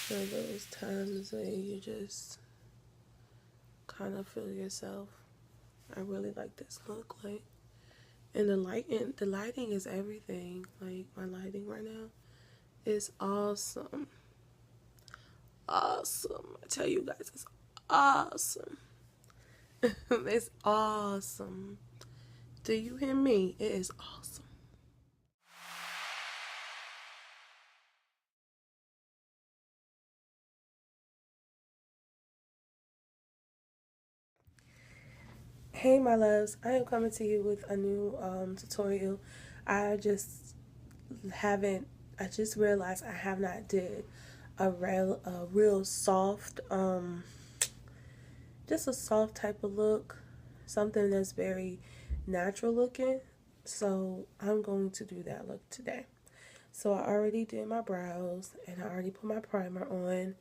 For those times when you just kind of feel yourself. I really like this look, like, and the lighting is everything. Like, my lighting right now is awesome. Awesome. I tell you guys, it's awesome. It's awesome. Do you hear me? It is awesome. Hey, my loves. I am coming to you with a new tutorial. I just haven't. I just realized I have not did a real soft just a soft type of look, something that's very natural looking. So I'm going to do that look today. So I already did my brows and I already put my primer on,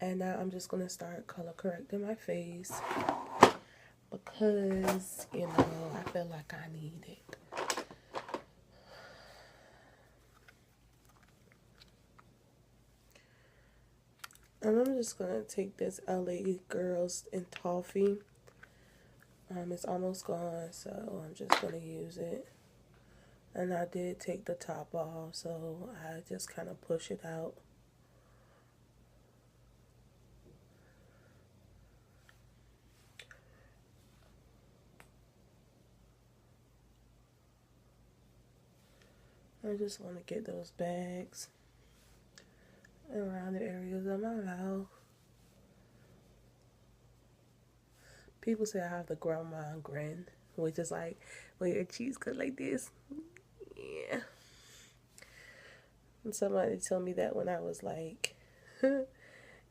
and now I'm just going to start color correcting my face because, I feel like I need it. And I'm just going to take this LA Girls in Toffee. It's almost gone, so I'm just going to use it. And I did take the top off, so I just kind of push it out. I just want to get those bags around the areas of my mouth. People say I have the grandma grin, which is like when your cheeks cut like this. Yeah. And somebody told me that when I was like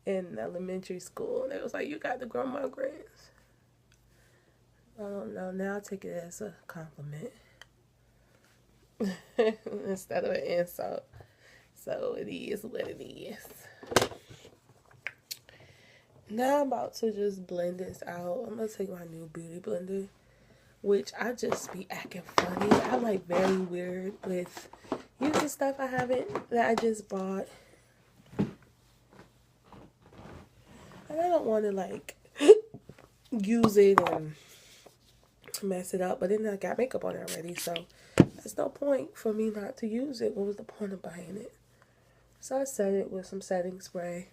in elementary school, and it was like, you got the grandma grins. I don't know. Now I take it as a compliment instead of an insult. So it is what it is. Now I'm about to just blend this out. I'm going to take my new beauty blender, which I just be acting funny. I'm like very weird with using stuff that I just bought. And I don't want to like use it and mess it up. But then I got makeup on it already, so there's no point for me not to use it. What was the point of buying it? So I set it with some setting spray.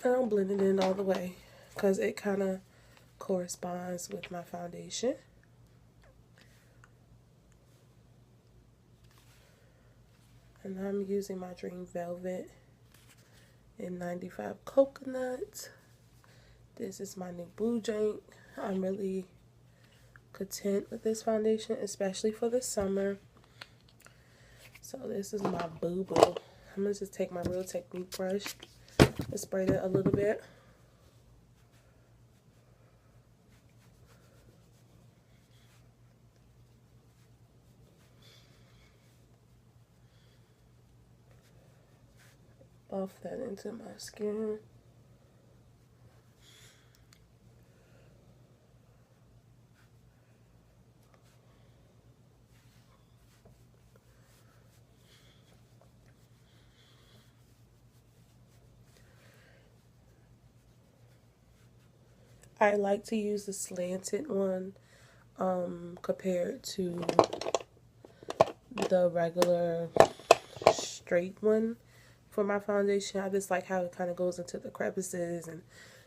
I don't blend it in all the way because it kind of corresponds with my foundation. And I'm using my Dream Velvet in 95 Coconut. This is my new blue joint. I'm really content with this foundation, especially for the summer. So this is my boo-boo. I'm going to just take my Real Technique brush and spray that a little bit. Buff that into my skin. I like to use the slanted one compared to the regular straight one for my foundation. I just like how it kind of goes into the crevices and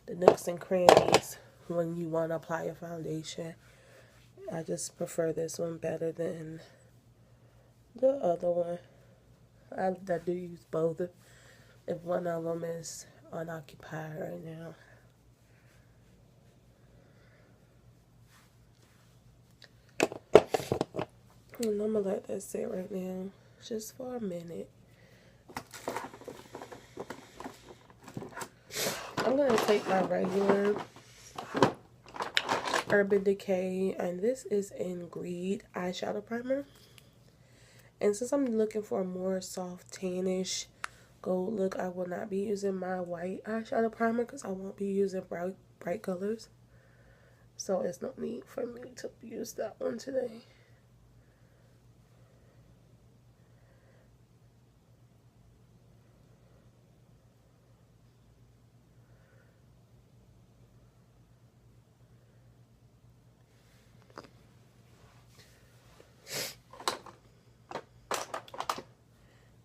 the nooks and crannies when you want to apply your foundation. I just prefer this one better than the other one. I do use both if one of them is unoccupied right now. And I'm going to let that sit right now just for a minute. take my regular Urban Decay, and this is in Greed eyeshadow primer. And since I'm looking for a more soft tannish gold look, I will not be using my white eyeshadow primer because I won't be using bright colors. So it's no need for me to use that one today.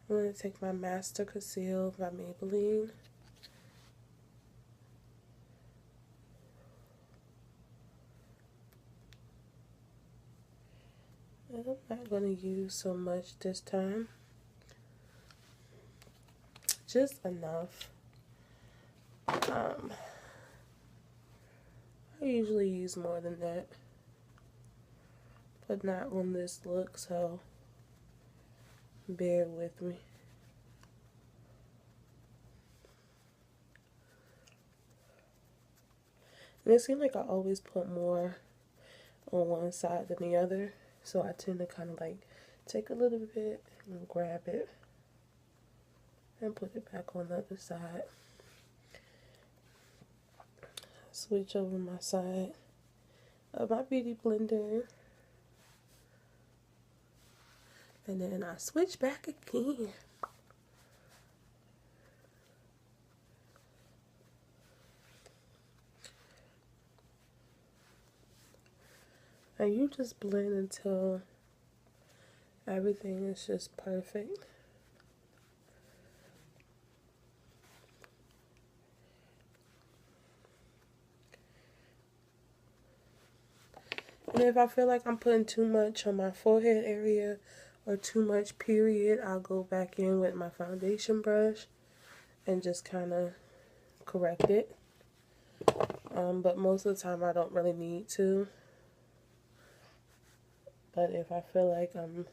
I'm going to take my Master Conceal by Maybelline. And I'm not going to use so much this time. Just enough. I usually use more than that, but not on this look, so bear with me. And it seems like I always put more on one side than the other, so I tend to kind of like take a little bit and grab it and put it back on the other side. Switch over my side of my beauty blender, and then I switch back again. And you just blend until everything is just perfect. And if I feel like I'm putting too much on my forehead area or too much period, I'll go back in with my foundation brush and just kind of correct it. But most of the time I don't really need to. But if I feel like I'm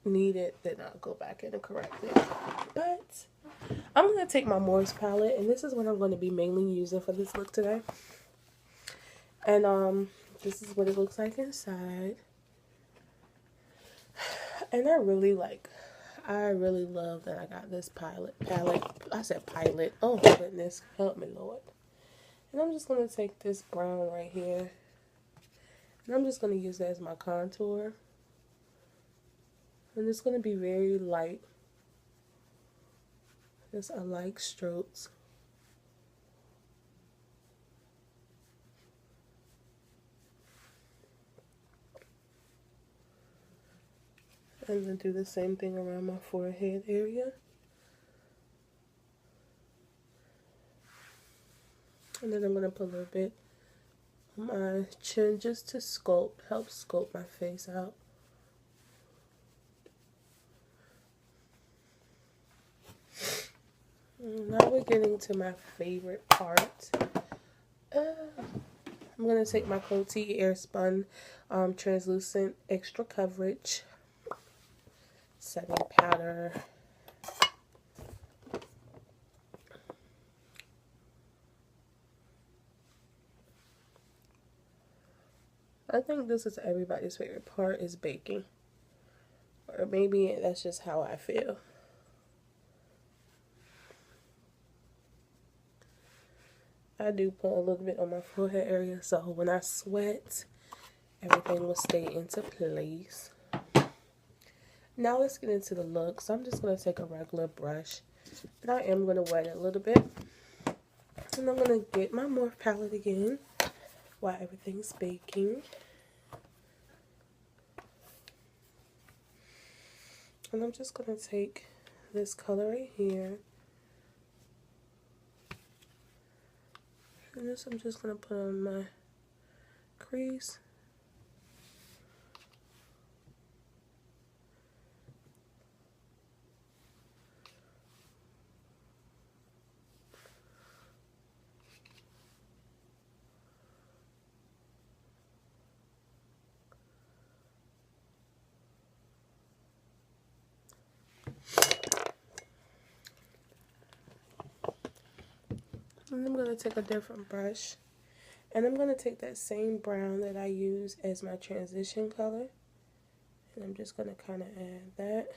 needed, then I'll go back in and correct it. But I'm going to take my Morse palette, and this is what I'm going to be mainly using for this look today. And this is what it looks like inside. And I really love that I got this palette. I said pilot. Oh my goodness, help me Lord. And I'm just going to take this brown right here, and I'm just going to use that as my contour. And it's going to be very light. Just a light strokes. And then do the same thing around my forehead area. And then I'm going to put a little bit on my chin just to help sculpt my face out. Now we're getting to my favorite part. I'm going to take my Coty Airspun Translucent Extra Coverage setting powder. I think this is everybody's favorite part, is baking. Or maybe that's just how I feel. I do put a little bit on my forehead area, so when I sweat, everything will stay into place. Now let's get into the look. So I'm just going to take a regular brush, but I am going to wet it a little bit. And I'm going to get my Morphe palette again while everything's baking. And I'm just going to take this color right here. And this I'm just going to put on my crease. And I'm going to take a different brush. And I'm going to take that same brown that I use as my transition color. And I'm just going to kind of add that.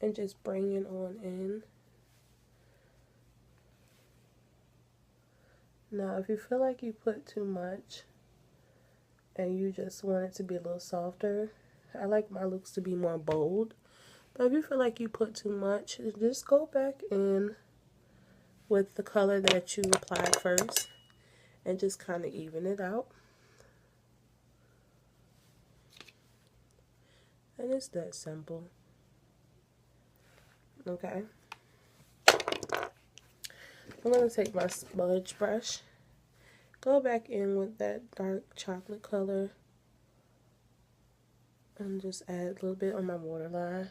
And just bring it on in. Now, if you feel like you put too much and you just want it to be a little softer, I like my looks to be more bold. But if you feel like you put too much, just go back in with the color that you applied first and just kind of even it out. And it's that simple. Okay. I'm going to take my smudge brush, go back in with that dark chocolate color, and just add a little bit on my waterline.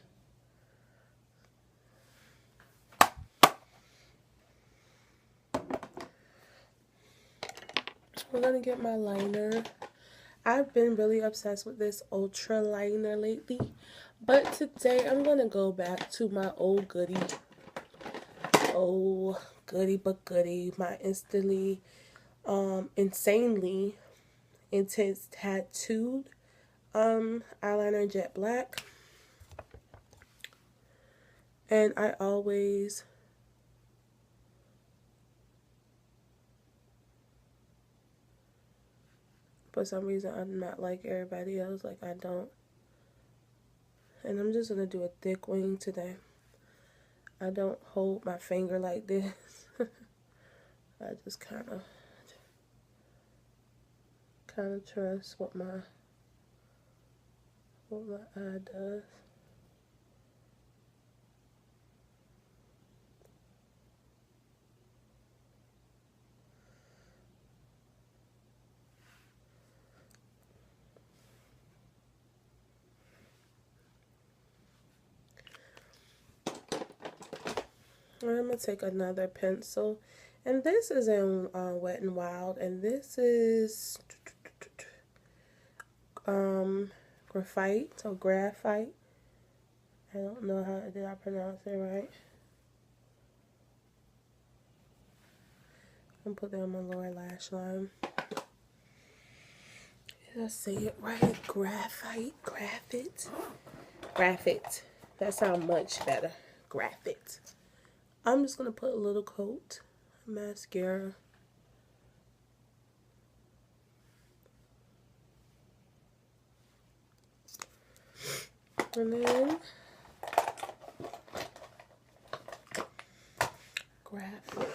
We're going to get my liner. I've been really obsessed with this ultra liner lately, but today I'm going to go back to my old goodie but goodie, my insanely intense tattooed eyeliner, jet black. And I always for some reason I'm not like everybody else, like I don't, and I'm just gonna do a thick wing today. I don't hold my finger like this. I just kind of trust what my eye does. I'm going to take another pencil, and this is in Wet n Wild, and this is graphite or graphite. I don't know how did I pronounce it right. I'm going to put that on my lower lash line. Did I say it right? Graphite, graphite. That sounds much better. Graphite. I'm just going to put a little coat of mascara. And then graphite.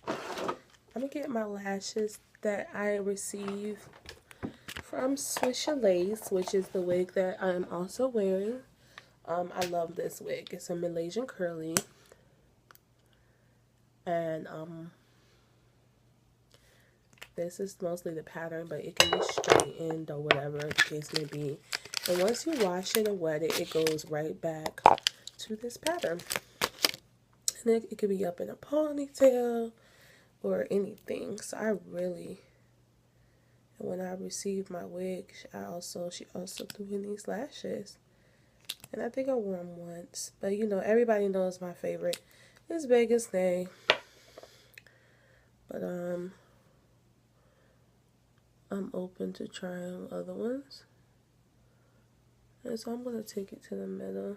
I'm going to get my lashes that I received from Swisher Lace, which is the wig that I'm also wearing. I love this wig. It's a Malaysian curly. And this is mostly the pattern, but it can be straightened or whatever the case may be. And once you wash it or wet it, it goes right back to this pattern. And it could be up in a ponytail or anything. So I really, and when I received my wig, she also threw in these lashes. And I think I wore them once. But you know, everybody knows my favorite is Vegas Nay. But I'm open to trying other ones. And so I'm going to take it to the middle.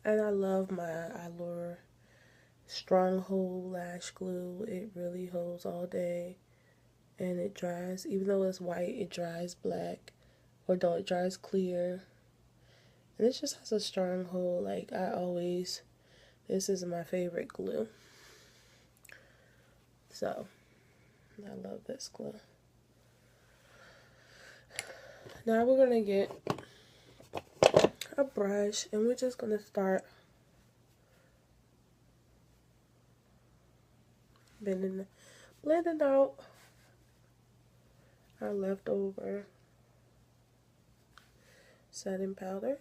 And I love my Allure Stronghold Lash Glue. It really holds all day. And it dries, even though it's white, it dries black. Or no, it dries clear. And it just has a strong hold. Like, this is my favorite glue. So, I love this glue. Now we're going to get a brush, and we're just going to start blending out our leftover setting powder.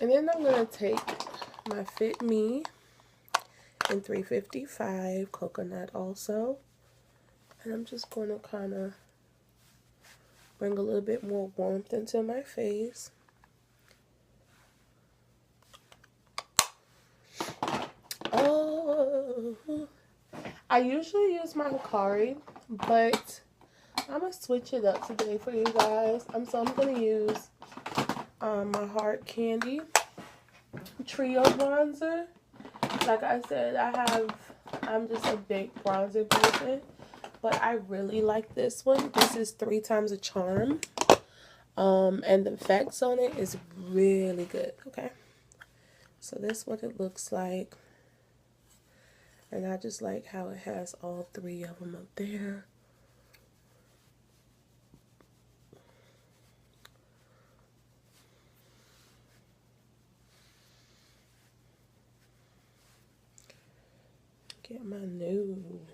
And then I'm going to take my Fit Me in 355 coconut also. And I'm just going to kind of bring a little bit more warmth into my face. Oh, I usually use my Hikari, but I'm going to switch it up today for you guys. So I'm going to use my Hard Candy Trio bronzer. Like I said, I'm just a big bronzer person, but I really like this one. This is 3 Times a Charm, and the effects on it is really good. Okay, so this is what it looks like, and I just like how it has all 3 of them up there. Get my nude.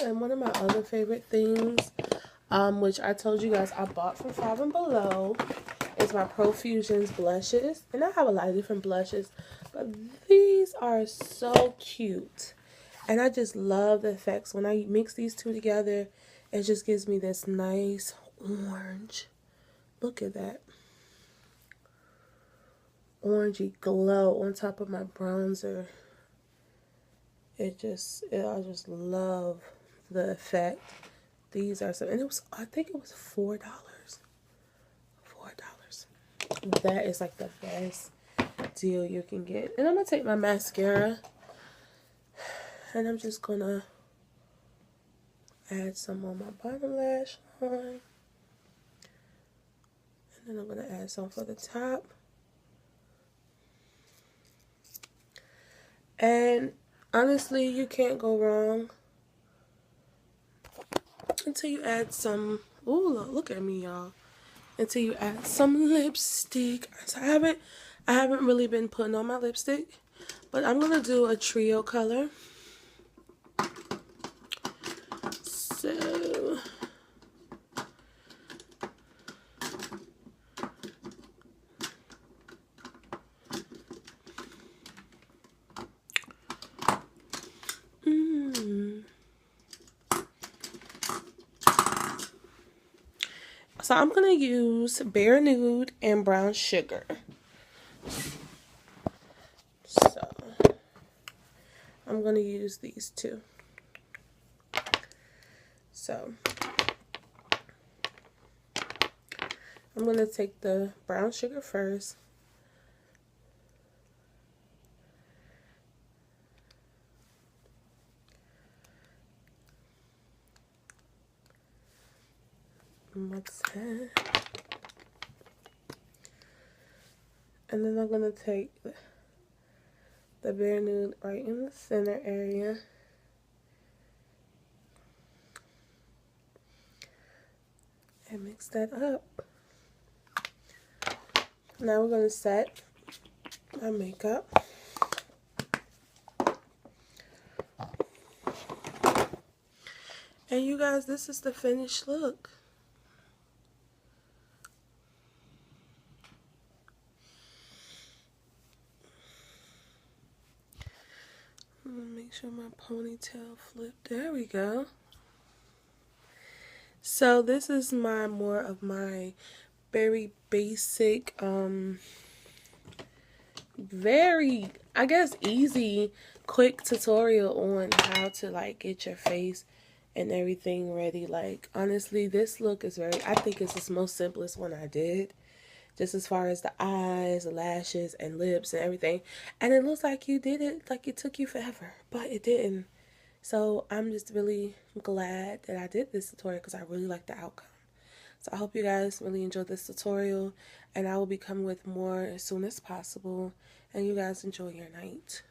And one of my other favorite things, which I told you guys I bought from Five and Below, is my Profusions blushes. And I have a lot of different blushes, but these are so cute. And I just love the effects. When I mix these two together, it just gives me this nice orange. Look at that. Orangey glow on top of my bronzer. I just love the effect. These are some, and I think it was $4. That is like the best deal you can get. And I'm gonna take my mascara, and I'm just gonna add some on my bottom lash line, and then I'm gonna add some for the top. And honestly, you can't go wrong until you add some. Ooh, look at me, y'all. Until you add some lipstick. So I haven't really been putting on my lipstick, but I'm gonna do a trio color. So So I'm going to use Bare Nude and Brown Sugar. So I'm going to use these two. So I'm going to take the brown sugar first. What's that? And then I'm going to take the Bare Nude right in the center area. And mix that up. Now we're going to set my makeup. And you guys, this is the finished look. I'm gonna make sure my ponytail flipped. There we go. So this is more of my very basic, very, I guess, easy, quick tutorial on how to like get your face and everything ready. Like, honestly, this look is I think it's the most simplest one I did. Just as far as the eyes, the lashes, and lips and everything. And it looks like you did it, like it took you forever, but it didn't. So I'm just really glad that I did this tutorial because I really like the outcome. So I hope you guys really enjoyed this tutorial, and I will be coming with more as soon as possible. And you guys enjoy your night.